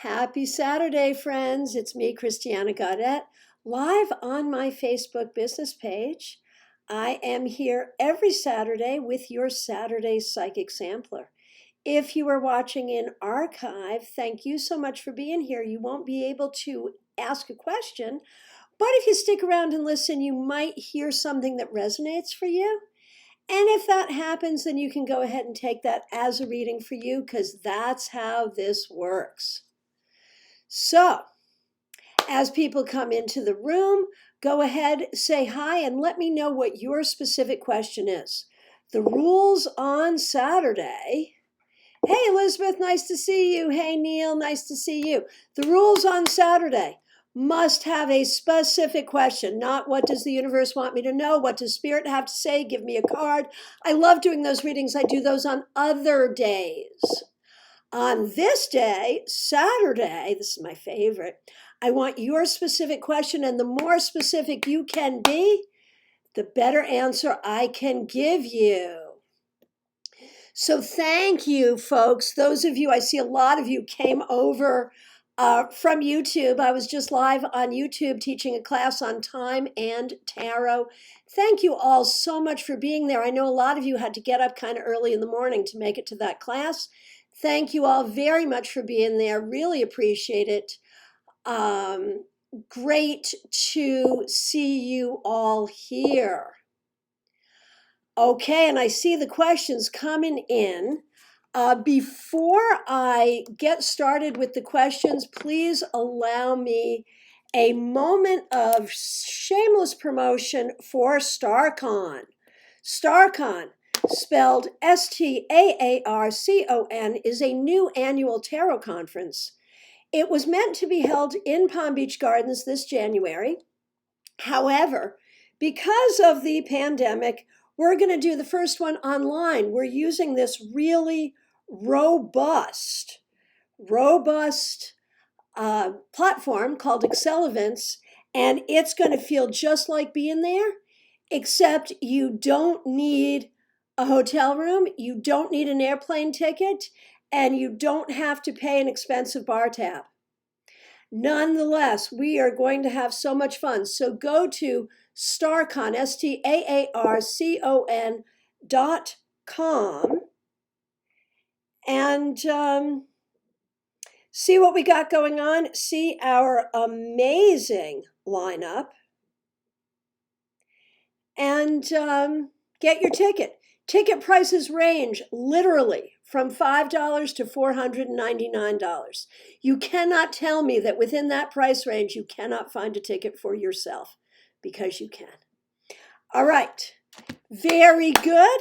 Happy Saturday, friends. It's me, Christiana Gaudet, live on my Facebook business page. I am here every Saturday with your Saturday Psychic Sampler. If you are watching in archive, thank you so much for being here. You won't be able to ask a question, but if you stick around and listen, you might hear something that resonates for you. And if that happens, then you can go ahead and take that as a reading for you because that's how this works. So, as people come into the room, go ahead, say hi, and let me know what your specific question is. The rules on Saturday. Hey, Elizabeth, nice to see you. Hey, Neil, nice to see you. The rules on Saturday must have a specific question, not what does the universe want me to know? What does Spirit have to say? Give me a card. I love doing those readings. I do those on other days. On this day, Saturday, this is my favorite, I want your specific question, and the more specific you can be, the better answer I can give you. So thank you, folks. Those of you, I see a lot of you came over from YouTube. I was just live on YouTube teaching a class on time and tarot. Thank you all so much for being there. I know a lot of you had to get up kind of early in the morning to make it to that class. Thank you all very much for being there. Really appreciate it. Great to see you all here. Okay, and I see the questions coming in. Before I get started with the questions, please allow me a moment of shameless promotion for StarCon. StarCon, spelled STAARCON, is a new annual tarot conference. It was meant to be held in Palm Beach Gardens this January. However, because of the pandemic, we're going to do the first one online. We're using this really robust platform called Excel Events, and it's going to feel just like being there, except you don't need a hotel room, you don't need an airplane ticket, and you don't have to pay an expensive bar tab. Nonetheless, we are going to have so much fun. So go to StarCon, STAARCON.com, and see what we got going on. See our amazing lineup, and get your ticket. Ticket prices range literally from $5 to $499. You cannot tell me that within that price range you cannot find a ticket for yourself, because you can. All right, very good.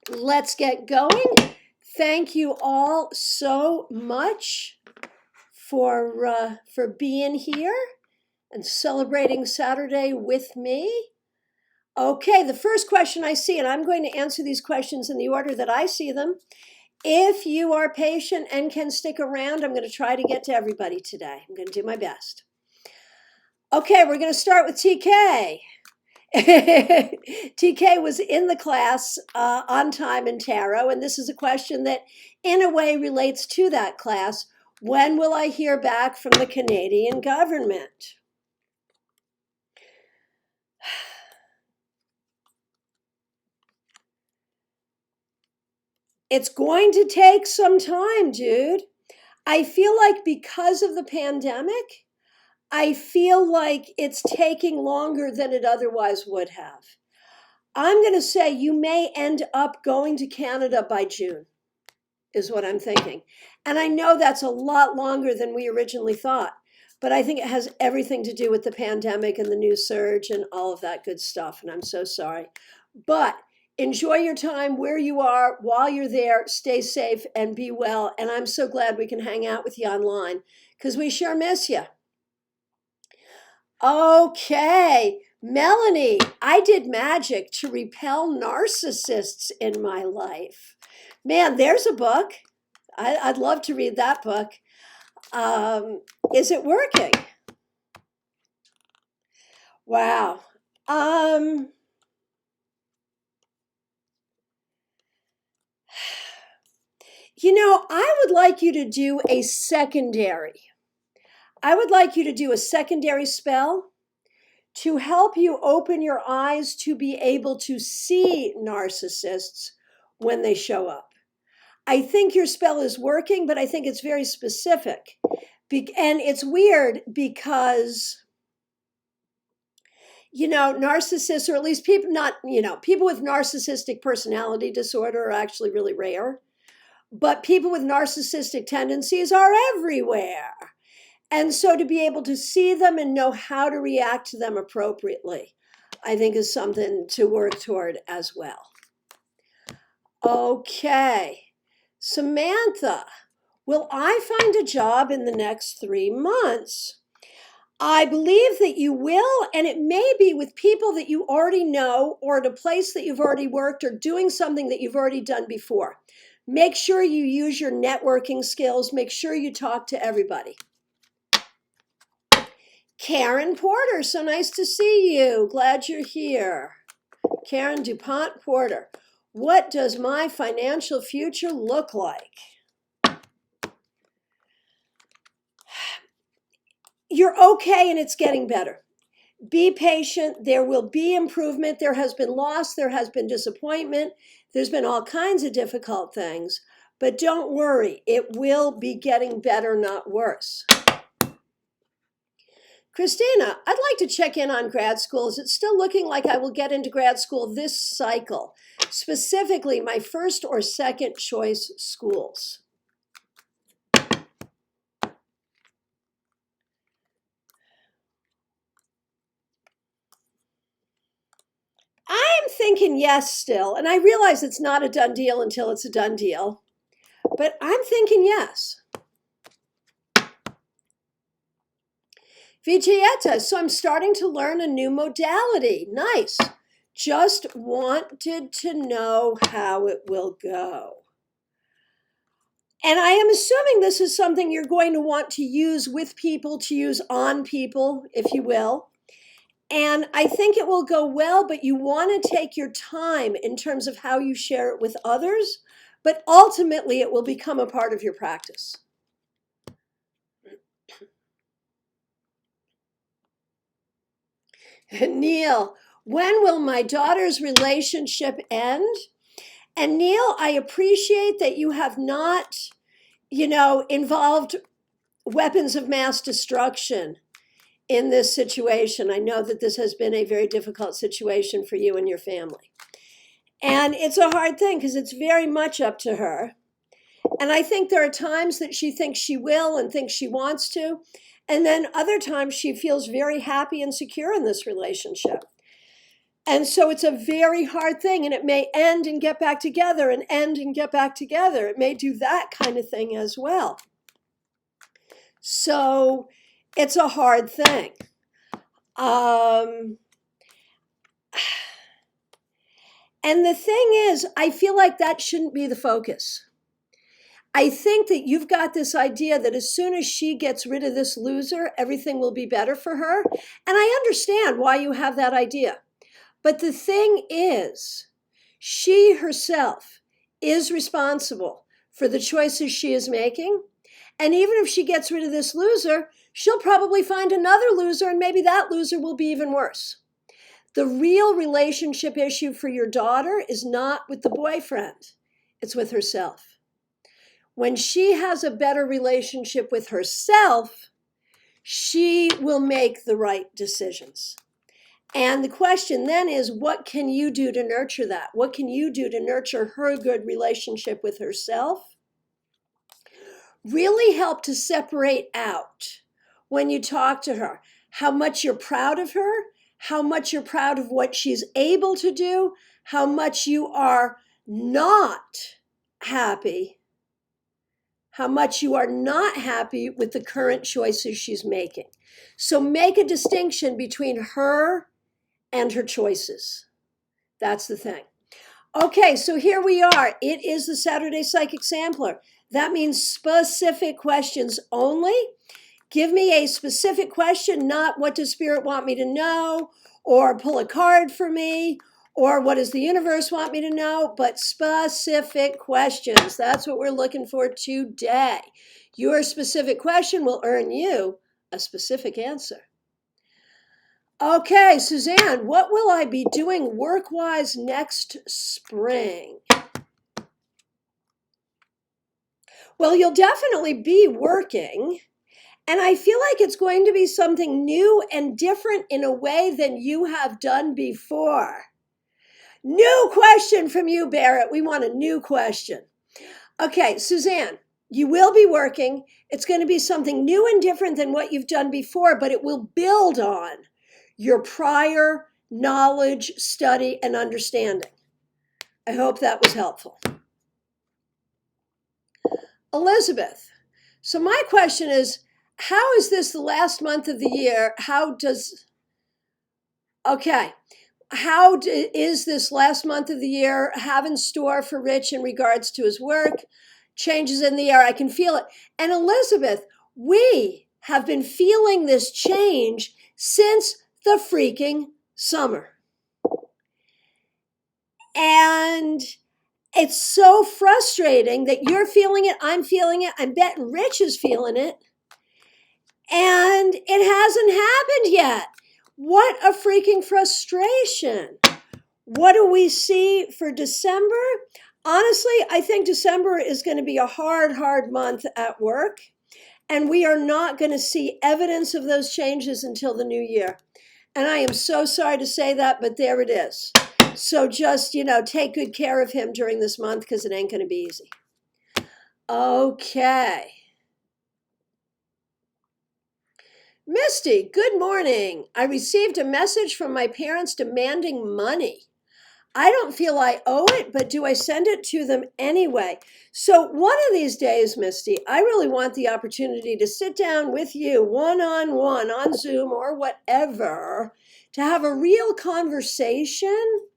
Let's get going. Thank you all so much for being here and celebrating Saturday with me. Okay, the first question I see, and I'm going to answer these questions in the order that I see them. If you are patient and can stick around, I'm going to try to get to everybody today. I'm going to do my best. Okay, we're going to start with TK. TK was in the class on time and tarot, and this is a question that in a way relates to that class. When will I hear back from the Canadian government? It's going to take some time, dude. I feel like because of the pandemic, I feel like it's taking longer than it otherwise would have. I'm going to say you may end up going to Canada by June, is what I'm thinking. And I know that's a lot longer than we originally thought, but I think it has everything to do with the pandemic and the new surge and all of that good stuff. And I'm so sorry. But enjoy your time where you are while you're there. Stay safe and be well. And I'm so glad we can hang out with you online because we sure miss you. Okay, Melanie, I did magic to repel narcissists in my life. Man, there's a book. I'd love to read that book. Is it working? Wow. I would like you to do a secondary. I would like you to do a secondary spell to help you open your eyes to be able to see narcissists when they show up. I think your spell is working, but I think it's very specific. And it's weird because, narcissists, or at least people people with narcissistic personality disorder are actually really rare. But people with narcissistic tendencies are everywhere. And so to be able to see them and know how to react to them appropriately, I think is something to work toward as well. Okay, Samantha, will I find a job in the next 3 months? I believe that you will, and it may be with people that you already know, or at a place that you've already worked, or doing something that you've already done before. Make sure you use your networking skills. Make sure you talk to everybody. Karen Porter, so nice to see you. Glad you're here. Karen DuPont Porter, what does my financial future look like? You're okay, and it's getting better. Be patient. There will be improvement. There has been loss. There has been disappointment. There's been all kinds of difficult things. But don't worry. It will be getting better, not worse. Christina, I'd like to check in on grad school. Is it still looking like I will get into grad school this cycle? Specifically, my first or second choice schools. I'm thinking yes still, and I realize it's not a done deal until it's a done deal, but I'm thinking yes. Vijayeta, so I'm starting to learn a new modality. Nice. Just wanted to know how it will go. And I am assuming this is something you're going to want to use with people, to use on people, if you will. And I think it will go well, but you want to take your time in terms of how you share it with others, but ultimately it will become a part of your practice. Neil, when will my daughter's relationship end? And Neil, I appreciate that you have not, involved weapons of mass destruction in this situation. I know that this has been a very difficult situation for you and your family. And it's a hard thing because it's very much up to her. And I think there are times that she thinks she will and thinks she wants to. And then other times she feels very happy and secure in this relationship. And so it's a very hard thing, and it may end and get back together and end and get back together. It may do that kind of thing as well. So it's a hard thing. And the thing is, I feel like that shouldn't be the focus. I think that you've got this idea that as soon as she gets rid of this loser, everything will be better for her. And I understand why you have that idea. But the thing is, she herself is responsible for the choices she is making. And even if she gets rid of this loser, she'll probably find another loser, and maybe that loser will be even worse. The real relationship issue for your daughter is not with the boyfriend, it's with herself. When she has a better relationship with herself, she will make the right decisions. And the question then is, what can you do to nurture that? What can you do to nurture her good relationship with herself? Really help to separate out when you talk to her how much you're proud of her, how much you're proud of what she's able to do, how much you are not happy, how much you are not happy with the current choices she's making. So make a distinction between her and her choices. That's the thing. Okay, so here we are. It is the Saturday Psychic Sampler. That means specific questions only. Give me a specific question, not what does Spirit want me to know, or pull a card for me, Or what does the universe want me to know? But specific questions. That's what we're looking for today. Your specific question will earn you a specific answer. Okay, Suzanne, what will I be doing work-wise next spring? Well, you'll definitely be working, and I feel like it's going to be something new and different in a way than you have done before. New question from you, Barrett. We want a new question. Okay, Suzanne, you will be working. It's going to be something new and different than what you've done before, but it will build on your prior knowledge, study, and understanding. I hope that was helpful. Elizabeth, so my question is, how is this the last month of the year? How is this last month of the year have in store for Rich in regards to his work? Changes in the air, I can feel it. And Elizabeth, we have been feeling this change since the freaking summer. And it's so frustrating that you're feeling it, I'm feeling it, I'm betting Rich is feeling it. And it hasn't happened yet. What a freaking frustration. What do we see for December? Honestly, I think December is going to be a hard month at work. And we are not going to see evidence of those changes until the new year. And I am so sorry to say that, but there it is. So just, take good care of him during this month because it ain't going to be easy. Okay. Misty, good morning. I received a message from my parents demanding money. I don't feel I owe it, but do I send it to them anyway? So one of these days, Misty, I really want the opportunity to sit down with you one-on-one on Zoom or whatever to have a real conversation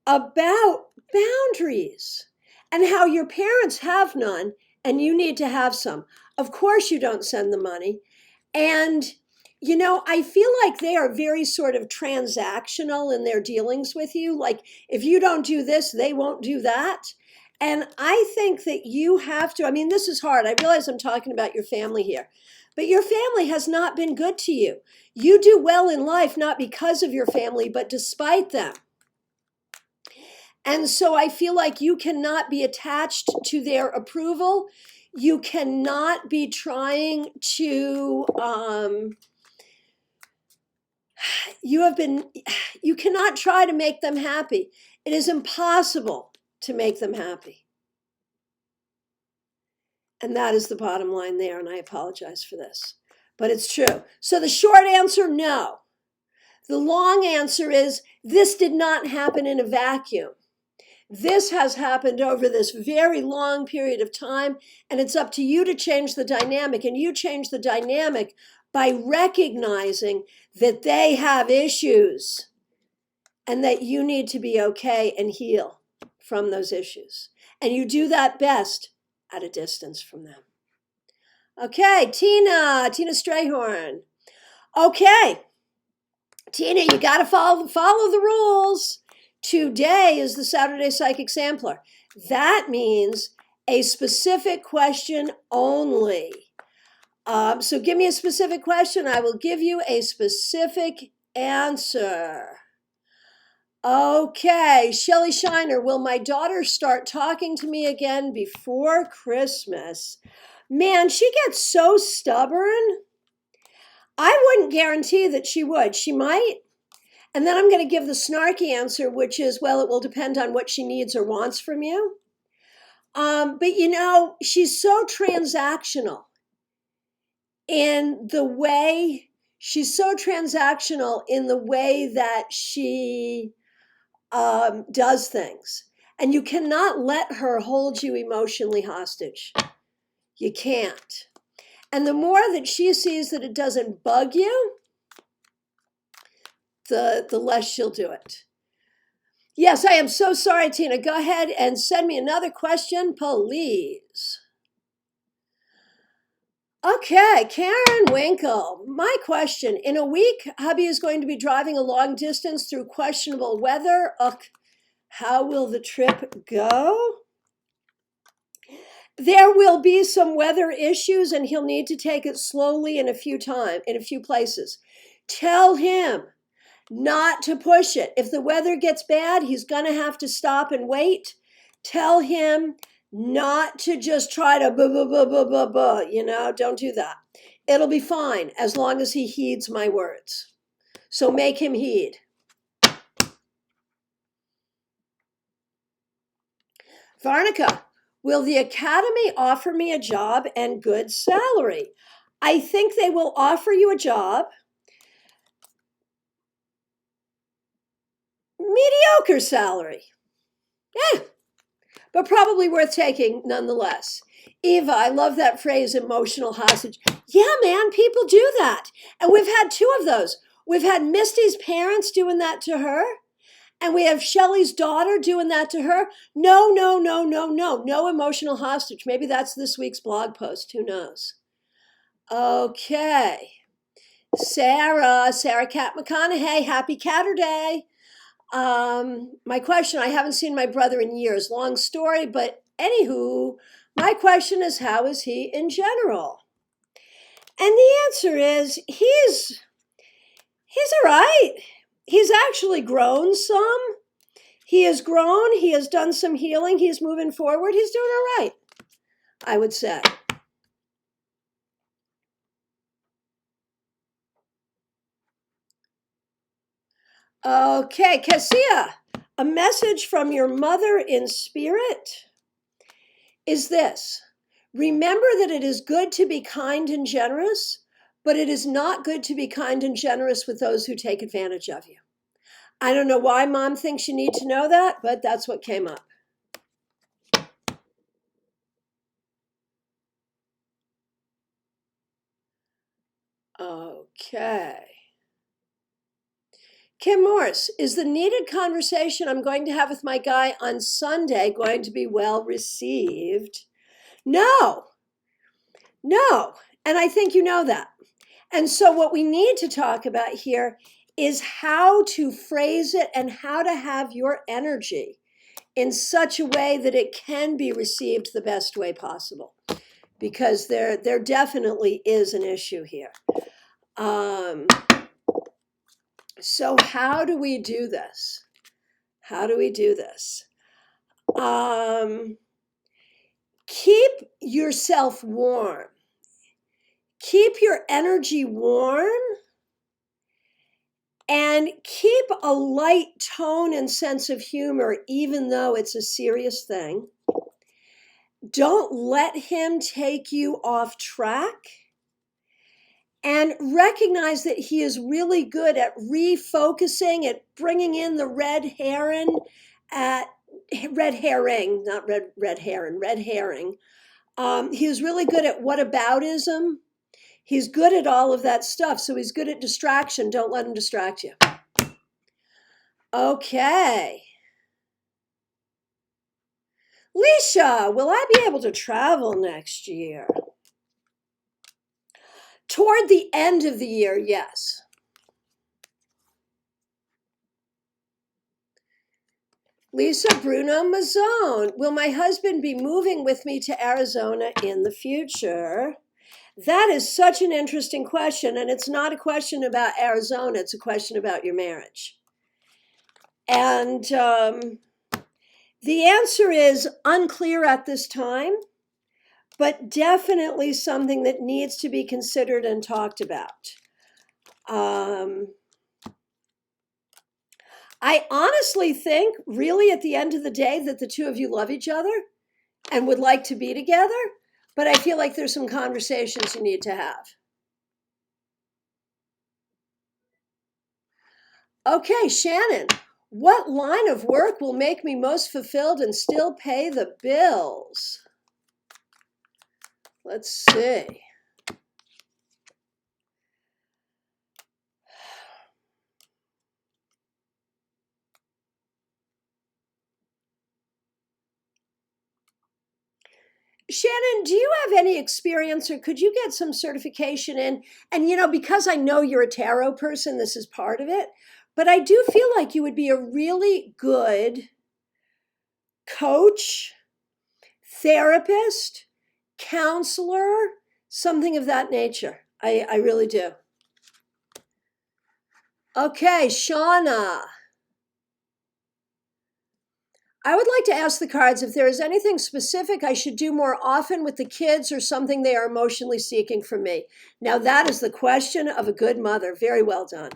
about boundaries and how your parents have none and you need to have some. Of course you don't send the money. And, I feel like they are very sort of transactional in their dealings with you. Like, if you don't do this, they won't do that. And I think that you have to, this is hard. I realize I'm talking about your family here, but your family has not been good to you. You do well in life, not because of your family, but despite them. And so I feel like you cannot be attached to their approval. You cannot be trying to, you cannot try to make them happy. It is impossible to make them happy. And that is the bottom line there, and I apologize for this. But it's true. So the short answer, no. The long answer is, this did not happen in a vacuum. This has happened over this very long period of time, and it's up to you to change the dynamic. And you change the dynamic by recognizing that they have issues and that you need to be okay and heal from those issues. And you do that best at a distance from them. Okay, Tina Strayhorn. Okay, Tina, you got to follow the rules. Today is the Saturday Psychic Sampler. That means a specific question only. So give me a specific question. I will give you a specific answer. Okay, Shelly Shiner, will my daughter start talking to me again before Christmas? Man, she gets so stubborn. I wouldn't guarantee that she would. She might. And then I'm going to give the snarky answer, which is, well, it will depend on what she needs or wants from you. But she's so transactional in the way that she does things. And you cannot let her hold you emotionally hostage. You can't. And the more that she sees that it doesn't bug you, the less she'll do it. Yes, I am so sorry, Tina. Go ahead and send me another question, please. Okay, Karen Winkle. My question: in a week, hubby is going to be driving a long distance through questionable weather. Ugh, how will the trip go? There will be some weather issues and he'll need to take it slowly in a few places. Tell him not to push it. If the weather gets bad, he's going to have to stop and wait. Tell him not to just try to don't do that. It'll be fine as long as he heeds my words. So make him heed. Varnica, will the academy offer me a job and good salary? I think they will offer you a job. Mediocre salary. But probably worth taking nonetheless. Eva, I love that phrase, emotional hostage. Yeah, man, people do that. And we've had two of those. We've had Misty's parents doing that to her, and we have Shelly's daughter doing that to her. No emotional hostage. Maybe that's this week's blog post. Who knows? Okay. Sarah Cat McConaughey, happy Catterday. My question, I haven't seen my brother in years. Long story, but anywho, my question is, how is he in general? And the answer is, he's all right. He's actually grown some. He has grown. He has done some healing. He's moving forward. He's doing all right, I would say. Okay, Cassia, a message from your mother in spirit is this. Remember that it is good to be kind and generous, but it is not good to be kind and generous with those who take advantage of you. I don't know why mom thinks you need to know that, but that's what came up. Okay. Kim Morse, is the needed conversation I'm going to have with my guy on Sunday going to be well received? No. And I think you know that. And so what we need to talk about here is how to phrase it and how to have your energy in such a way that it can be received the best way possible. Because there definitely is an issue here. So how do we do this? Keep yourself warm. Keep your energy warm. And keep a light tone and sense of humor, even though it's a serious thing. Don't let him take you off track. And recognize that he is really good at refocusing, at bringing in the red herring. He's really good at whataboutism. He's good at all of that stuff. So he's good at distraction. Don't let him distract you. Okay. Leisha, will I be able to travel next year? Toward the end of the year, yes. Lisa Bruno Mazzone, will my husband be moving with me to Arizona in the future? That is such an interesting question, and it's not a question about Arizona, it's a question about your marriage. And the answer is unclear at this time, but definitely something that needs to be considered and talked about. I honestly think, really, at the end of the day, that the two of you love each other and would like to be together, but I feel like there's some conversations you need to have. Okay, Shannon, what line of work will make me most fulfilled and still pay the bills? Let's see. Shannon, Christiana, do you have any experience or could you get some certification in? And, because I know you're a tarot person, this is part of it, but I do feel like you would be a really good coach, therapist, counselor, something of that nature. I really do. Okay, Shauna. I would like to ask the cards if there is anything specific I should do more often with the kids or something they are emotionally seeking from me. Now, that is the question of a good mother. Very well done.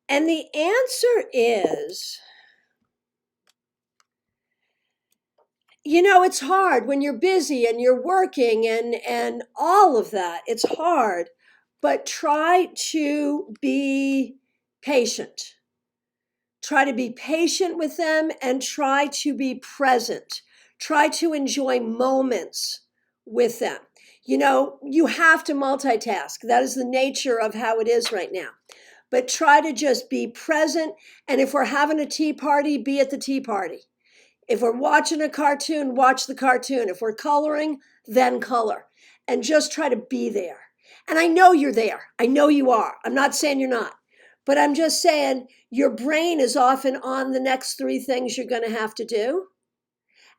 And the answer is, it's hard when you're busy and you're working and all of that. It's hard, but try to be patient. Try to be patient with them and try to be present. Try to enjoy moments with them. You have to multitask. That is the nature of how it is right now. But try to just be present. And if we're having a tea party, be at the tea party. If we're watching a cartoon, watch the cartoon. If we're coloring, then color. And just try to be there. And I know you're there. I know you are. I'm not saying you're not. But I'm just saying your brain is often on the next 3 things you're going to have to do.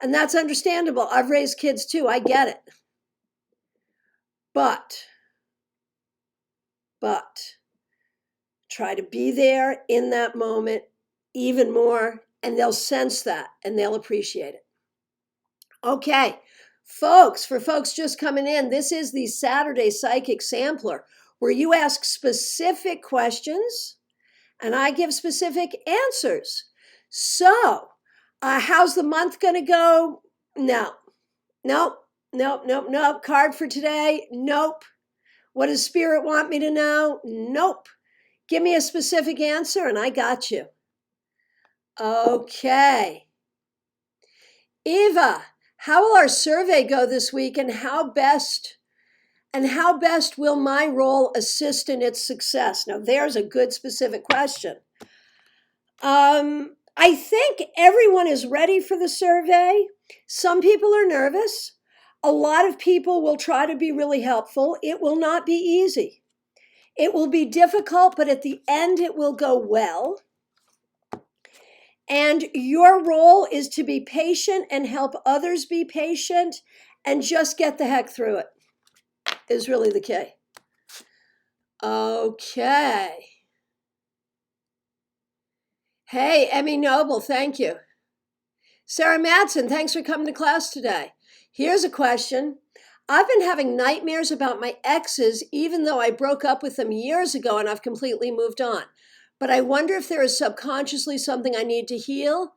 And that's understandable. I've raised kids too. I get it. But try to be there in that moment even more, and they'll sense that and they'll appreciate it. Okay, folks, for folks just coming in, this is the Saturday Psychic Sampler, where you ask specific questions and I give specific answers. So, how's the month going to go? No. Card for today? Nope. What does Spirit want me to know? Nope. Give me a specific answer and I got you. Okay. Eva, how will our survey go this week and how best will my role assist in its success? Now, there's a good specific question. I think everyone is ready for the survey. Some people are nervous. A lot of people will try to be really helpful. It will not be easy. It will be difficult, but at the end, it will go well. And your role is to be patient and help others be patient and just get the heck through it, is really the key. Okay. Hey, Emmy Noble, thank you. Sarah Madsen, thanks for coming to class today. Here's a question. I've been having nightmares about my exes, even though I broke up with them years ago and I've completely moved on. But I wonder if there is subconsciously something I need to heal.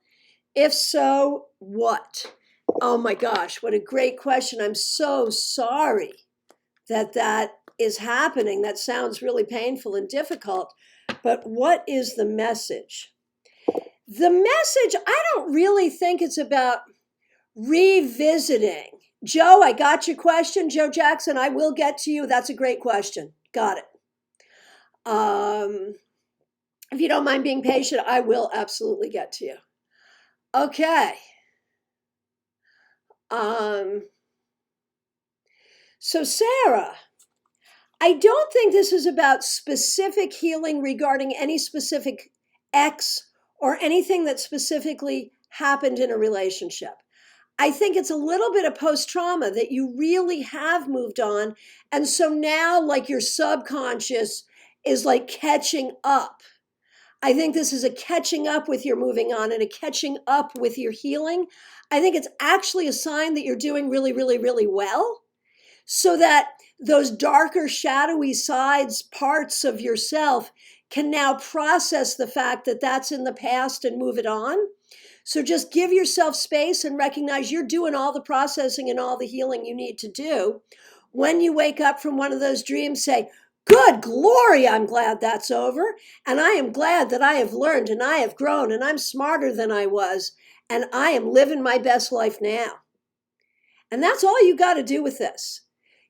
If so, what? Oh my gosh, what a great question. I'm so sorry that is happening. That sounds really painful and difficult. But what is the message? The message, I don't really think it's about revisiting. Joe, I got your question. Joe Jackson, I will get to you. That's a great question. Got it. If you don't mind being patient, I will absolutely get to you. Okay. So Sarah, I don't think this is about specific healing regarding any specific ex or anything that specifically happened in a relationship. I think it's a little bit of post-trauma that you really have moved on. And so now like your subconscious is like catching up. I think this is a catching up with your moving on and a catching up with your healing. I think it's actually a sign that you're doing really, really, really well, so that those darker, shadowy sides, parts of yourself can now process the fact that that's in the past and move it on. So just give yourself space and recognize you're doing all the processing and all the healing you need to do. When you wake up from one of those dreams, say, good glory, I'm glad that's over. And I am glad that I have learned and I have grown and I'm smarter than I was. And I am living my best life now. And that's all you got to do with this.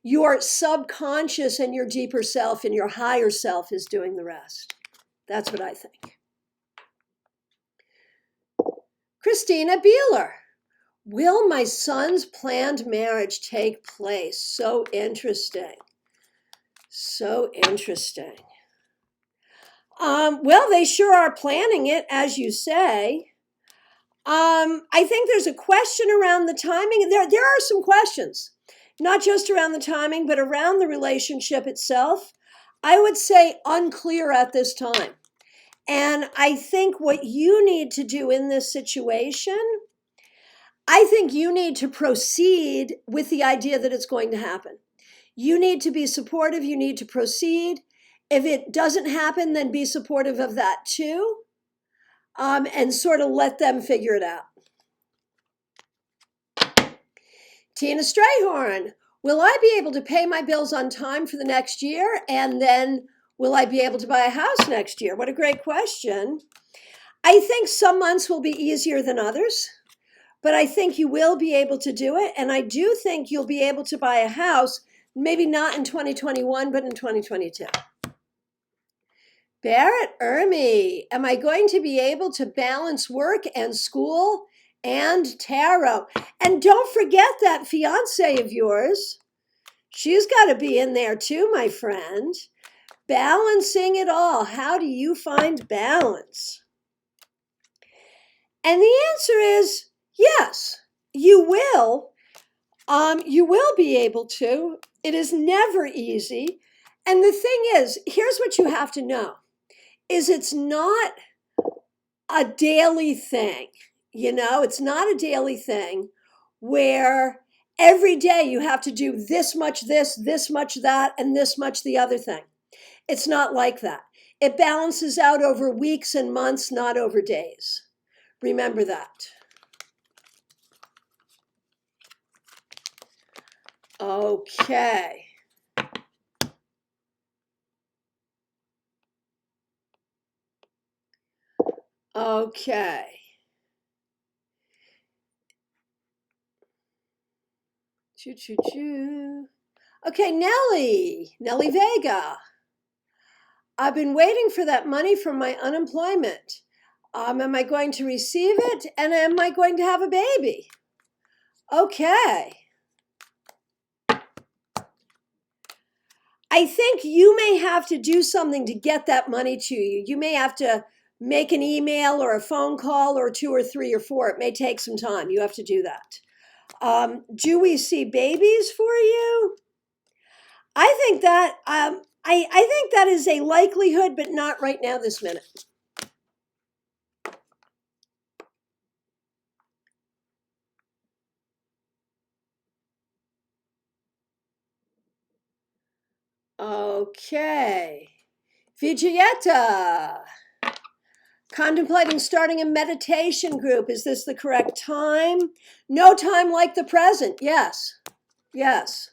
Your subconscious and your deeper self and your higher self is doing the rest. That's what I think. Christina Beeler, Will my son's planned marriage take place? So interesting. So interesting. Well, they sure are planning it, as you say. I think there's a question around the timing. There are some questions, not just around the timing, but around the relationship itself. I would say unclear at this time. And I think what you need to do in this situation, I think you need to proceed with the idea that it's going to happen. You need to be supportive. You need to proceed. If it doesn't happen, then be supportive of that too, and sort of let them figure it out. Tina Strayhorn, will I be able to pay my bills on time for the next year? And then will I be able to buy a house next year? What a great question. I think some months will be easier than others, but I think you will be able to do it. And I do think you'll be able to buy a house, maybe not in 2021, but in 2022. Barrett Ermy, am I going to be able to balance work and school and tarot? And don't forget that fiance of yours. She's got to be in there too, my friend. Balancing it all. How do you find balance? And the answer is yes, you will. You will be able to. It is never easy. And the thing is, here's what you have to know, is it's not a daily thing. It's not a daily thing where every day you have to do this much this much that, and this much the other thing. It's not like that. It balances out over weeks and months, not over days. Remember that. Okay. Okay. Choo, choo, choo. Okay, Nellie Vega. I've been waiting for that money from my unemployment. Am I going to receive it? And am I going to have a baby? Okay. I think you may have to do something to get that money to you. You may have to make an email or a phone call or 2 or 3 or 4. It may take some time. You have to do that. Do we see babies for you? I think that I think that is a likelihood, but not right now this minute. Okay. Vijayetta. Contemplating starting a meditation group. Is this the correct time? No time like the present. Yes. Yes.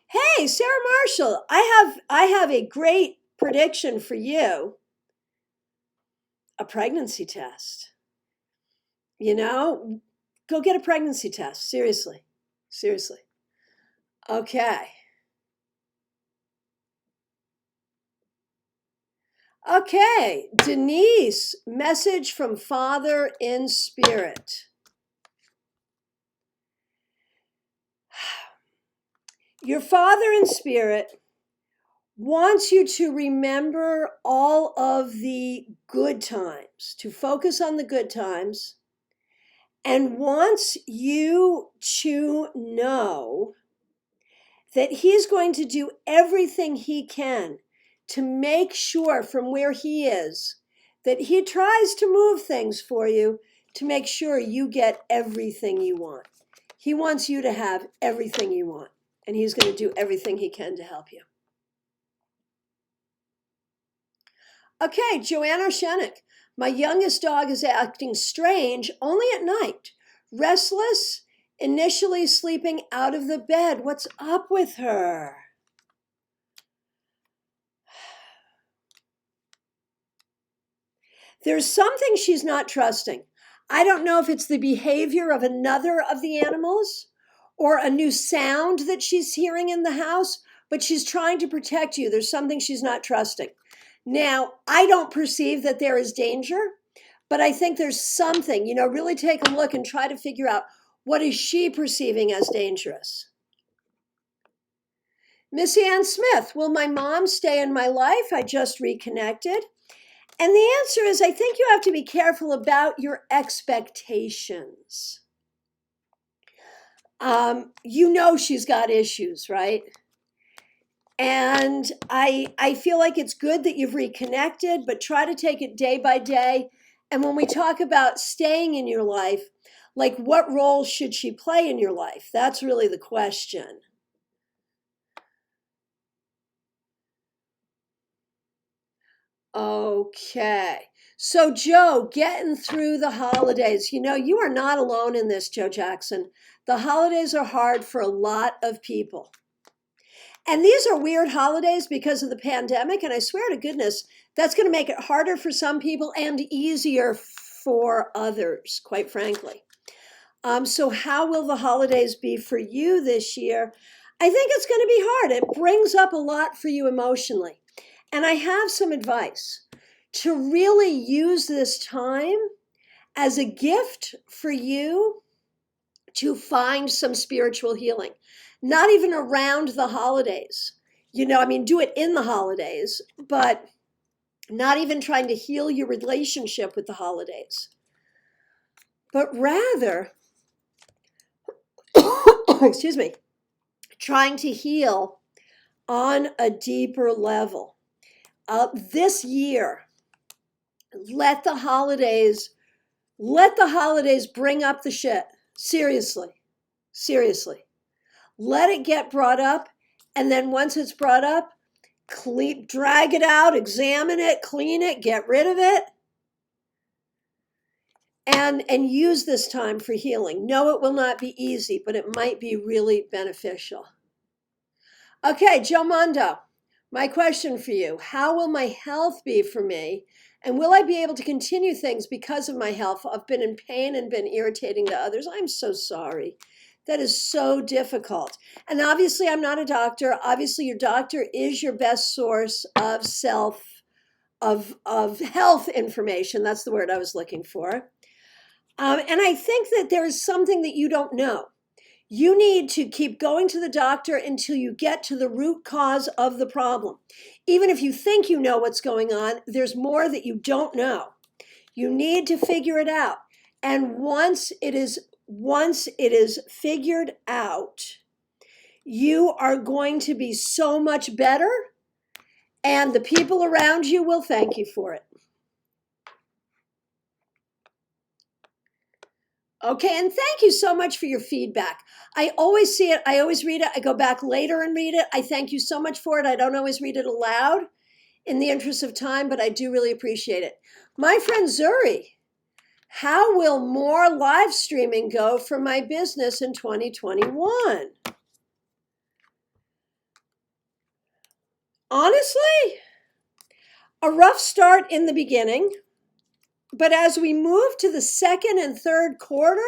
Hey, Sarah Marshall, I have a great prediction for you. A pregnancy test. Go get a pregnancy test. Seriously. Seriously. Okay. Okay, Denise, message from Father in Spirit. Your Father in Spirit wants you to remember all of the good times, to focus on the good times, and wants you to know that he's going to do everything he can to make sure from where he is that he tries to move things for you to make sure you get everything you want. He wants you to have everything you want, and he's going to do everything he can to help you. Okay, Joanna Shenik. My youngest dog is acting strange only at night. Restless, initially sleeping out of the bed. What's up with her? There's something she's not trusting. I don't know if it's the behavior of another of the animals or a new sound that she's hearing in the house, but she's trying to protect you. There's something she's not trusting. Now, I don't perceive that there is danger, But I think there's something, really take a look and try to figure out, what is she perceiving as dangerous? Missy Ann Smith, will my mom stay in my life? I just reconnected. And the answer is, I think you have to be careful about your expectations. She's got issues, right? And I feel like it's good that you've reconnected, but try to take it day by day. And when we talk about staying in your life, like, what role should she play in your life? That's really the question. Okay. So, Joe, getting through the holidays. You are not alone in this, Joe Jackson. The holidays are hard for a lot of people. And these are weird holidays because of the pandemic. And I swear to goodness, that's going to make it harder for some people and easier for others, quite frankly. So how will the holidays be for you this year? I think it's going to be hard. It brings up a lot for you emotionally. And I have some advice to really use this time as a gift for you to find some spiritual healing. Not even around the holidays. Do it in the holidays, but not even trying to heal your relationship with the holidays. But rather, excuse me, trying to heal on a deeper level. This year, let the holidays bring up the shit. Seriously. Let it get brought up, and then once it's brought up, drag it out, examine it, clean it, get rid of it, and use this time for healing. No, it will not be easy, but it might be really beneficial. Okay, Joe Mondo, my question for you: how will my health be for me? And will I be able to continue things because of my health? I've been in pain and been irritating to others. I'm so sorry. That is so difficult. And obviously, I'm not a doctor. Obviously, your doctor is your best source of of health information. That's the word I was looking for. And I think that there is something that you don't know. You need to keep going to the doctor until you get to the root cause of the problem. Even if you think you know what's going on, there's more that you don't know. You need to figure it out. And once it is figured out, you are going to be so much better, and the people around you will thank you for it. Okay, and thank you so much for your feedback. I always see it. I always read it. I go back later and read it. I thank you so much for it. I don't always read it aloud in the interest of time, but I do really appreciate it. My friend Zuri, how will more live streaming go for my business in 2021? Honestly, a rough start in the beginning, but as we move to the second and third quarter,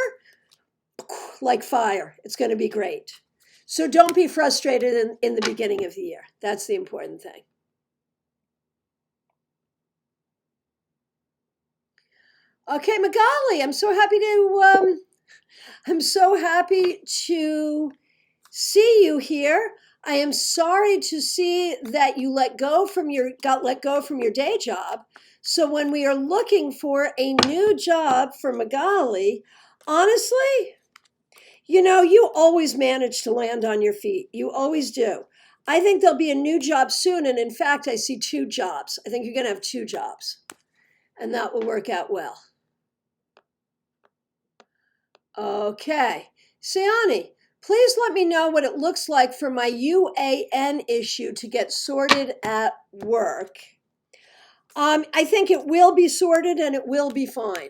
like fire, it's going to be great. So don't be frustrated in the beginning of the year. That's the important thing. Okay, Magali, I'm so happy to see you here. I am sorry to see that you got let go from your day job. So when we are looking for a new job for Magali, honestly, you always manage to land on your feet. You always do. I think there'll be a new job soon. And in fact, I see 2 jobs. I think you're going to have 2 jobs. And that will work out well. Okay. Siani, please let me know what it looks like for my UAN issue to get sorted at work. I think it will be sorted and it will be fine.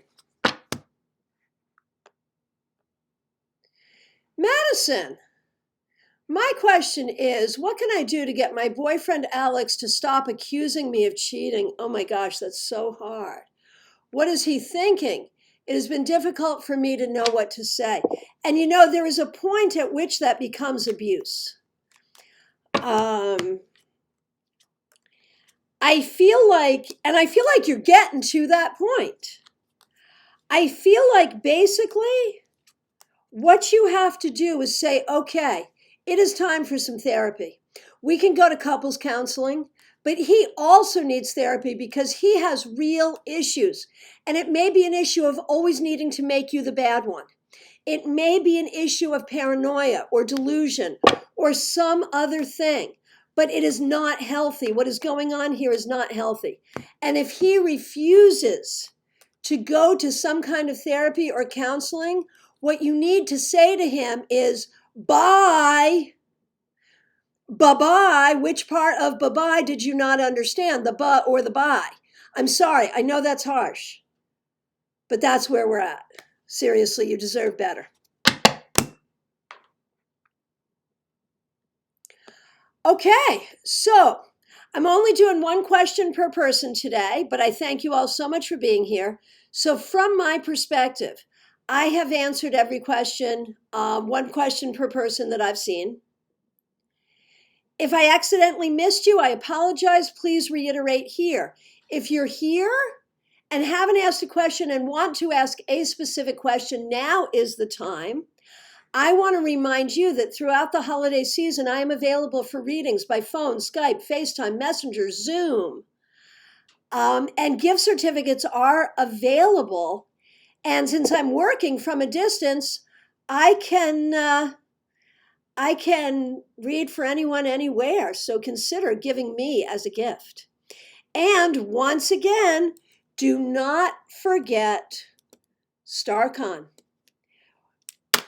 Madison, my question is, what can I do to get my boyfriend Alex to stop accusing me of cheating? Oh my gosh, that's so hard. What is he thinking? It has been difficult for me to know what to say. And there is a point at which that becomes abuse. I feel like you're getting to that point. I feel like basically what you have to do is say, okay, it is time for some therapy. We can go to couples counseling, but he also needs therapy because he has real issues. And it may be an issue of always needing to make you the bad one. It may be an issue of paranoia or delusion or some other thing, but it is not healthy. What is going on here is not healthy. And if he refuses to go to some kind of therapy or counseling, what you need to say to him is, bye. Bye-bye. Which part of bye-bye did you not understand? The buh or the bye? I'm sorry. I know that's harsh, but that's where we're at. Seriously, you deserve better. Okay, so I'm only doing one question per person today, but I thank you all so much for being here. So from my perspective, I have answered every question, one question per person that I've seen. If I accidentally missed you, I apologize. Please reiterate here. If you're here and haven't asked a question and want to ask a specific question, now is the time. I want to remind you that throughout the holiday season, I am available for readings by phone, Skype, FaceTime, Messenger, Zoom. And gift certificates are available. And since I'm working from a distance, I can read for anyone, anywhere. So consider giving me as a gift. And once again, do not forget StarCon.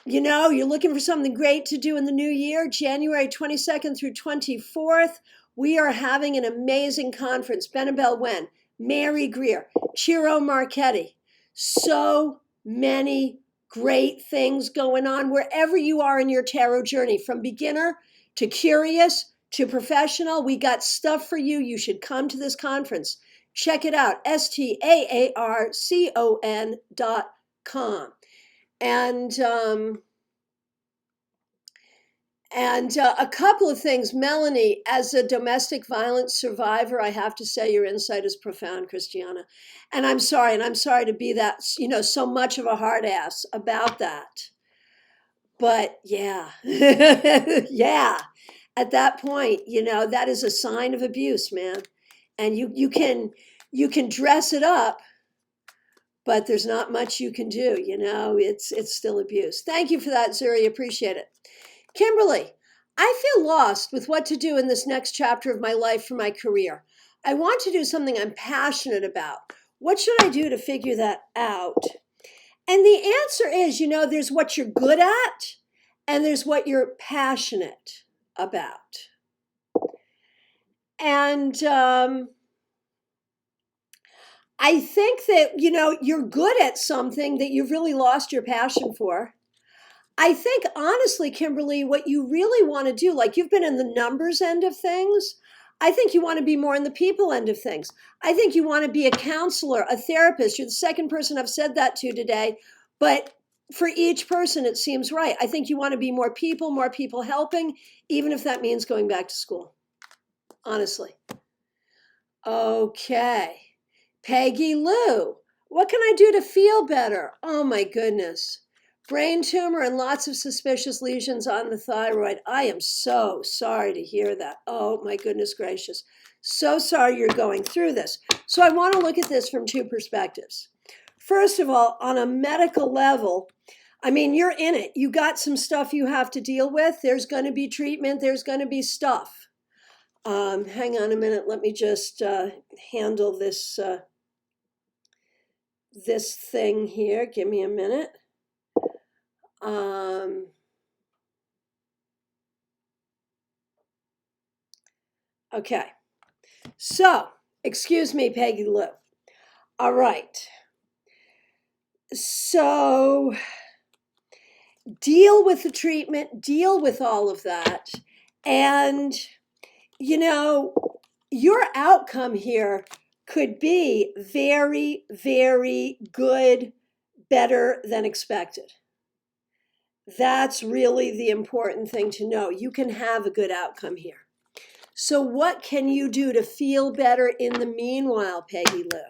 You know, you're looking for something great to do in the new year, January 22nd through 24th. We are having an amazing conference. Benabel Wen, Mary Greer, Ciro Marchetti. So many great things going on wherever you are in your tarot journey, from beginner to curious to professional. We got stuff for you. You should come to this conference. Check it out, STAARCON.com. And a couple of things, Melanie, as a domestic violence survivor, I have to say your insight is profound, Christiana. And I'm sorry to be that, so much of a hard ass about that. But yeah, yeah, at that point, that is a sign of abuse, man. And you can dress it up, but there's not much you can do. It's still abuse. Thank you for that, Zuri. Appreciate it. Kimberly, I feel lost with what to do in this next chapter of my life for my career. I want to do something I'm passionate about. What should I do to figure that out? And the answer is, there's what you're good at and there's what you're passionate about. And I think that, you're good at something that you've really lost your passion for. I think, honestly, Kimberly, what you really want to do, like you've been in the numbers end of things, I think you want to be more in the people end of things. I think you want to be a counselor, a therapist. You're the second person I've said that to today, but for each person, it seems right. I think you want to be more people helping, even if that means going back to school, honestly. Okay. Peggy Lou, what can I do to feel better? Oh, my goodness. Brain tumor and lots of suspicious lesions on the thyroid. I am so sorry to hear that. Oh, my goodness gracious. So sorry you're going through this. So I want to look at this from two perspectives. First of all, on a medical level, I mean, you're in it. You got some stuff you have to deal with. There's going to be treatment. There's going to be stuff. Hang on a minute. Let me just handle this this thing here. Give me a minute. Okay. So, excuse me, Peggy Lou. All right. So, deal with the treatment, deal with all of that. And, your outcome here could be very, very good, better than expected. That's really the important thing to know. You can have a good outcome here. So what can you do to feel better in the meanwhile, Peggy Lou?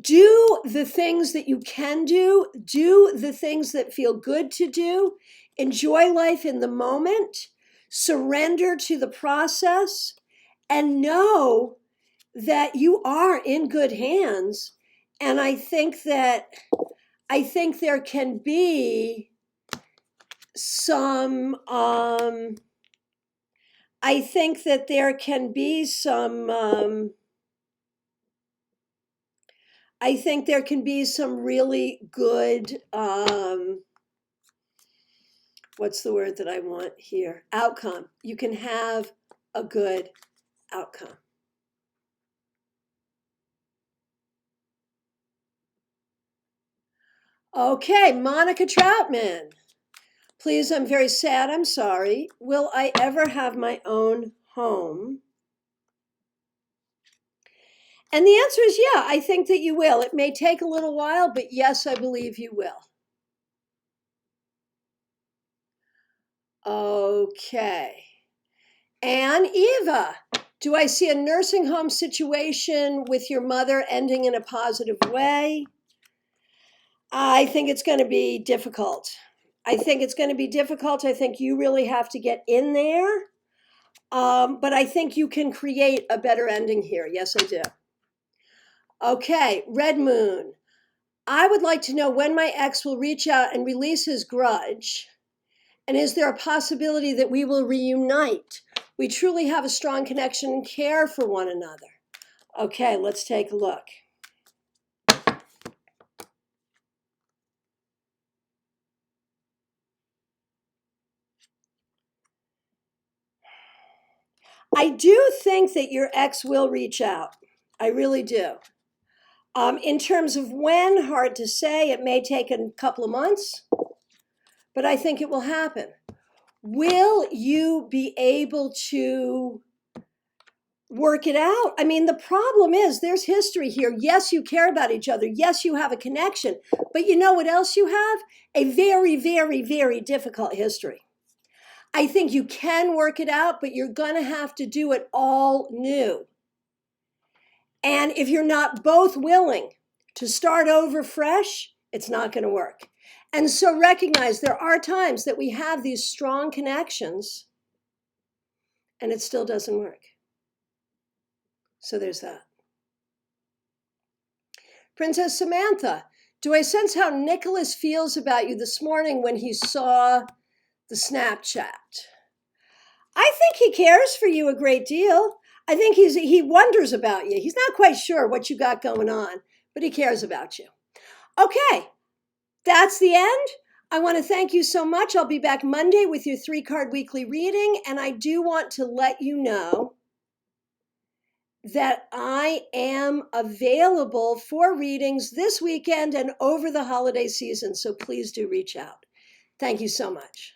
Do the things that you can do the things that feel good to do, enjoy life in the moment, surrender to the process, and know that you are in good hands. And I think there can be some I think that there can be some I think there can be some really good what's the word that I want here? Outcome. You can have a good outcome. Okay, Monica Troutman. Please, I'm very sad. I'm sorry. Will I ever have my own home? And the answer is yeah, I think that you will. It may take a little while, but yes, I believe you will. Okay. And Eva, do I see a nursing home situation with your mother ending in a positive way? I think it's going to be difficult. I think it's going to be difficult. I think you really have to get in there. But I think you can create a better ending here. Yes, I do. Okay, Red Moon. I would like to know when my ex will reach out and release his grudge. And is there a possibility that we will reunite? We truly have a strong connection and care for one another. Okay, let's take a look. I do think that your ex will reach out. I really do. In terms of when, hard to say. It may take a couple of months, but I think it will happen. Will you be able to work it out? I mean, the problem is there's history here. Yes, you care about each other. Yes, you have a connection. But you know what else you have? A very, very, very difficult history. I think you can work it out, but you're going to have to do it all new. And if you're not both willing to start over fresh, it's not going to work. And so recognize there are times that we have these strong connections and it still doesn't work. So there's that. Princess Samantha, do I sense how Nicholas feels about you this morning when he saw the Snapchat? I think he cares for you a great deal. I think he wonders about you. He's not quite sure what you got going on, but he cares about you. Okay, that's the end. I want to thank you so much. I'll be back Monday with your 3-card weekly reading, and I do want to let you know that I am available for readings this weekend and over the holiday season, so please do reach out. Thank you so much.